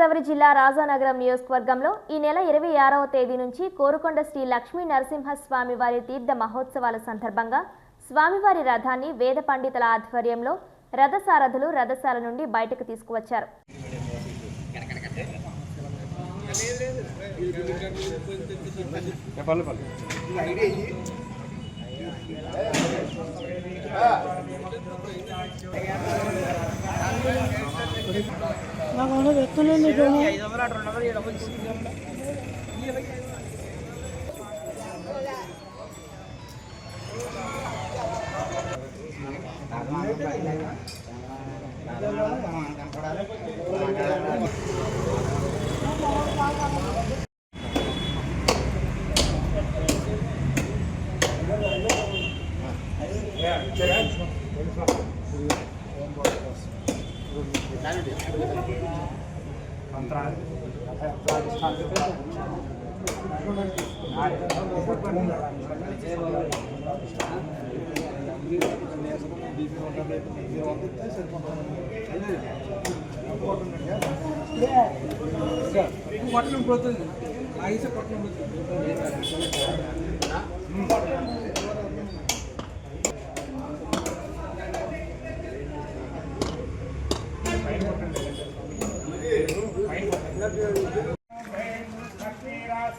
గోదావరి జిల్లా రాజానగరం నియోజకవర్గంలో ఈ నెల 26వ తేదీ నుంచి కోరుకొండ శ్రీ లక్ష్మీ నరసింహస్వామి వారి తీర్థ మహోత్సవాల సందర్భంగా స్వామివారి రథాన్ని వేద పండితుల ఆధ్వర్యంలో రథసారథులు రథశాల నుండి బయటకు తీసుకువచ్చారు.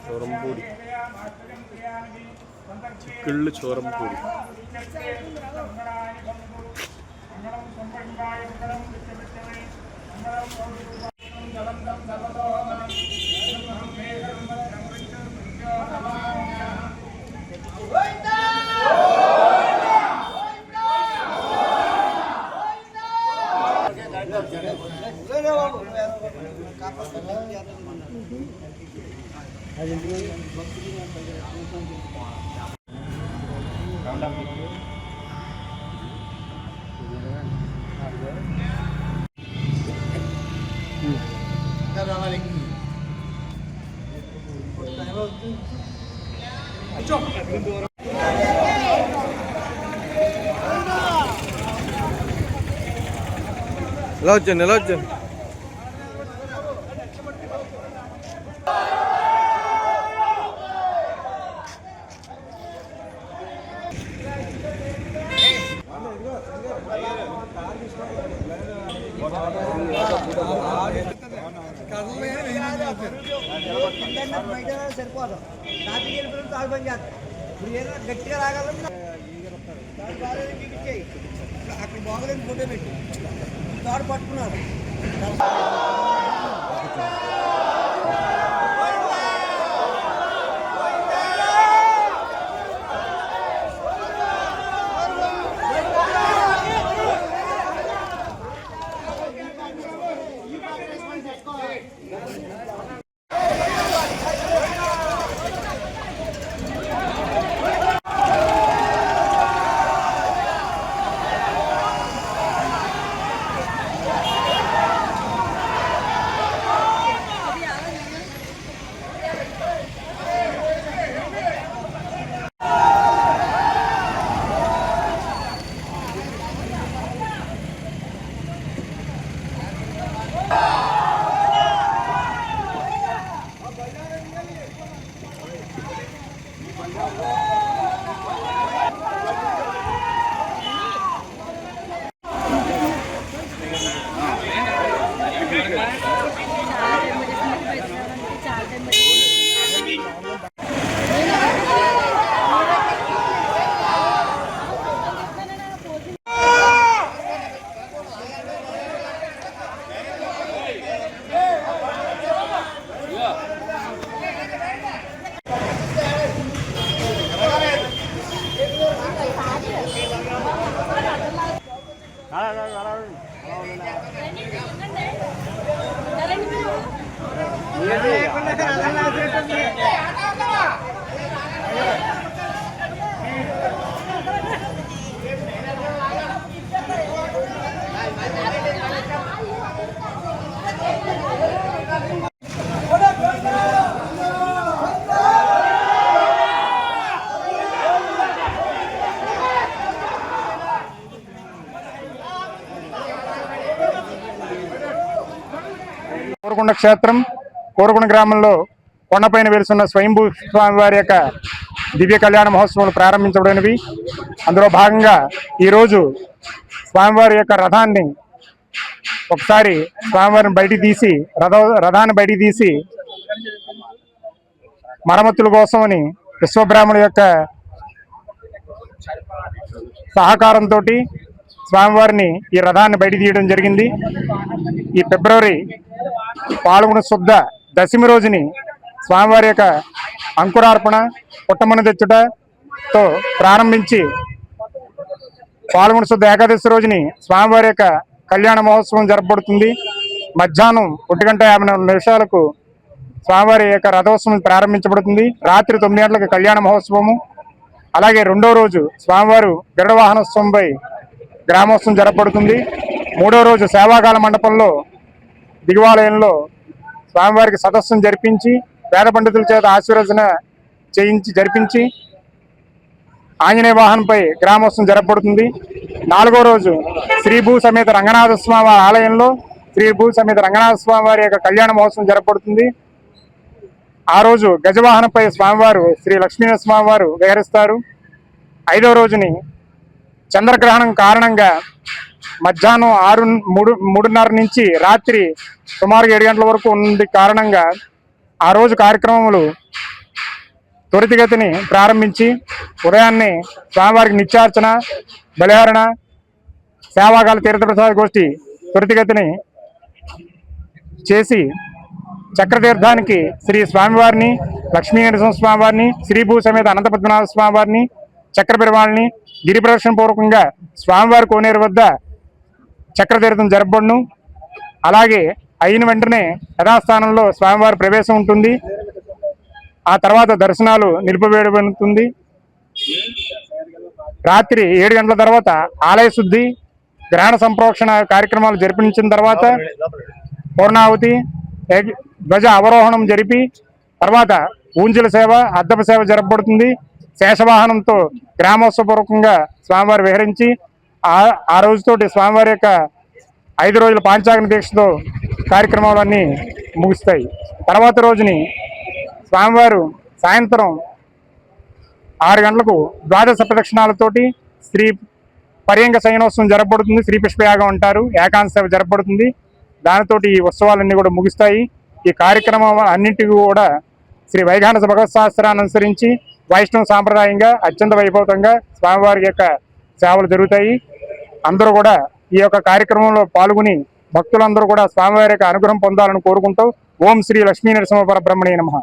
చోరంపూడి చిక్కుళ్ళు చోరంపూడి ఎలా వచ్చాను సరిపోదు గట్టిగా రాగలంటే అక్కడ బాగలేని ఫోటో పెట్టి తాడు పట్టుకున్నారు. కోరుకొండ క్షేత్రం కోరుకొండ గ్రామంలో కొండపైన వెలుసున్న స్వయంభూ స్వామి వారి యొక్క దివ్య కళ్యాణ మహోత్సవాలు ప్రారంభించబడినవి. అందులో భాగంగా ఈరోజు స్వామివారి యొక్క రథాన్ని ఒకసారి స్వామివారిని బయటికి తీసి రథాన్ని బయటికి తీసి మరమ్మతుల కోసమని విశ్వబ్రాహ్మణుల యొక్క సహకారంతో స్వామివారిని ఈ రథాన్ని బయట తీయడం జరిగింది. ఈ ఫిబ్రవరి పాల్గొన శుద్ధ దశమి రోజుని స్వామివారి యొక్క అంకురార్పణ పుట్టమన తెచ్చుటతో ప్రారంభించి పాల్గొన శుద్ధ ఏకాదశి రోజుని స్వామివారి యొక్క కళ్యాణ మహోత్సవం జరపబడుతుంది. మధ్యాహ్నం 1:54 స్వామివారి యొక్క రథోత్సవం ప్రారంభించబడుతుంది. రాత్రి 9 గంటలకు కళ్యాణ మహోత్సవము. అలాగే రెండో రోజు స్వామివారు గరుడ వాహనోత్సవంపై గ్రామోత్సవం జరపబడుతుంది. మూడో రోజు సేవాకాల మండపంలో దిగువాలయంలో స్వామివారికి సదస్సును జరిపించి వేద పండితుల చేత ఆశీర్వచన జరిపించి ఆంజనేయ వాహనంపై గ్రామోత్సవం జరపబడుతుంది. నాలుగో రోజు శ్రీభూ సమేత రంగనాథ స్వామి ఆలయంలో శ్రీభూ సమేత రంగనాథ స్వామి వారి యొక్క కళ్యాణ మహోత్సవం జరపబడుతుంది. ఆ రోజు గజవాహనంపై స్వామివారు శ్రీ లక్ష్మీనరసింహస్వామి వారు విహరిస్తారు. ఐదో రోజుని చంద్రగ్రహణం కారణంగా మధ్యాహ్నం 3:30 నుంచి రాత్రి సుమారు 7 గంటల వరకు ఉంది కారణంగా ఆ రోజు కార్యక్రమములు త్వరితగతిని ప్రారంభించి ఉదయాన్నే స్వామివారికి నిత్యార్చన, బలిహరణ, సేవాకాల తీర్థప్రసాద గోష్ఠి త్వరితగతిని చేసి చక్రతీర్థానికి శ్రీ స్వామివారిని, లక్ష్మీ నరసింహస్వామి వారిని, శ్రీభూ సమేత అనంత పద్మనాభ స్వామి వారిని, చక్ర పెరుమాళ్ళని గిరి ప్రదక్షిణ పూర్వకంగా స్వామివారి కోనేరు వద్ద చక్రతీర్థం జరపబడును. అలాగే అయిన వెంటనే యథాస్థానంలో స్వామివారి ప్రవేశం ఉంటుంది. ఆ తర్వాత దర్శనాలు నిలిపివేయబడుతుంది. రాత్రి 7 గంటల తర్వాత ఆలయ శుద్ధి, గ్రహణ సంప్రోక్షణ కార్యక్రమాలు జరిపించిన తర్వాత పూర్ణాహుతి, ధ్వజ అవరోహణం జరిపి తర్వాత ఊంజల సేవ, అద్దప సేవ జరపబడుతుంది. శేషవాహనంతో గ్రామోత్సవపూర్వకంగా స్వామివారి విహరించి ఆ రోజుతోటి స్వామివారి యొక్క 5 రోజుల పాంచాగ్ని దీక్షతో కార్యక్రమాలన్నీ ముగుస్తాయి. తర్వాత రోజుని స్వామివారు సాయంత్రం 6 గంటలకు ద్వాదశ ప్రదక్షిణాలతోటి శ్రీ పర్యంగ శయనోత్సవం జరపబడుతుంది. శ్రీ పుష్పయాగం అంటారు, ఏకాంత సేవ జరపబడుతుంది. దానితోటి ఈ ఉత్సవాలన్నీ కూడా ముగుస్తాయి. ఈ కార్యక్రమం అన్నింటికి కూడా శ్రీ వైఖానస భగవత్ శాస్త్రాన్ని అనుసరించి వైష్ణవ సాంప్రదాయంగా అత్యంత వైభవంగా స్వామివారి యొక్క సేవలు జరుగుతాయి. అందరూ కూడా ఈ యొక్క కార్యక్రమంలో పాల్గొని భక్తులందరూ కూడా స్వామివారి యొక్క అనుగ్రహం పొందాలని కోరుకుంటూ ఓం శ్రీ లక్ష్మీ నరసింహ పరబ్రహ్మణే నమః.